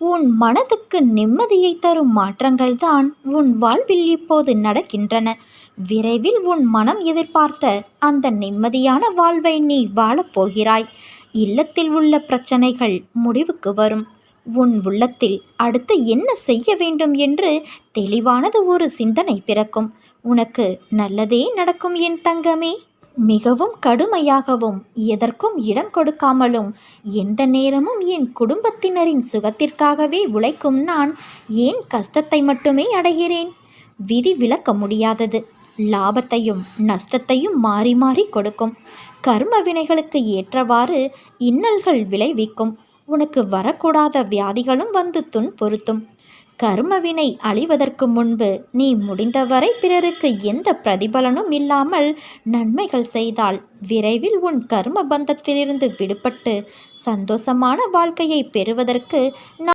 உன் மனதுக்கு நிம்மதியை தரும் மாற்றங்கள்தான் உன் வாழ்வில் இப்போது நடக்கின்றன. விரைவில் உன் மனம் எதிர்பார்த்த அந்த நிம்மதியான வாழ்வை நீ வாழப்போகிறாய். இல்லத்தில் உள்ள பிரச்சனைகள் முடிவுக்கு வரும். உன் உள்ளத்தில் அடுத்து என்ன செய்ய வேண்டும் என்று தெளிவானது ஒரு சிந்தனை பிறக்கும். உனக்கு நல்லதே நடக்கும் என் தங்கமே. மிகவும் கடுமையாகவும் எதற்கும் இடம் கொடுக்காமலும் எந்த நேரமும் என் குடும்பத்தினரின் சுகத்திற்காகவே உழைக்கும் நான் ஏன் கஷ்டத்தை மட்டுமே அடைகிறேன்? விதி விலக்க முடியாதது. லாபத்தையும் நஷ்டத்தையும் மாறி மாறி கொடுக்கும். கர்ம வினைகளுக்கு ஏற்றவாறு இன்னல்கள் விளைவிக்கும். உனக்கு வரக்கூடாத வியாதிகளும் வந்து துன்புறுத்தும். கர்மவினை அழிவதற்கு முன்பு நீ முடிந்தவரை பிறருக்கு எந்த பிரதிபலனும் இல்லாமல் நன்மைகள் செய்தால் விரைவில் உன் கர்ம பந்தத்திலிருந்து விடுபட்டு சந்தோஷமான வாழ்க்கையை பெறுவதற்கு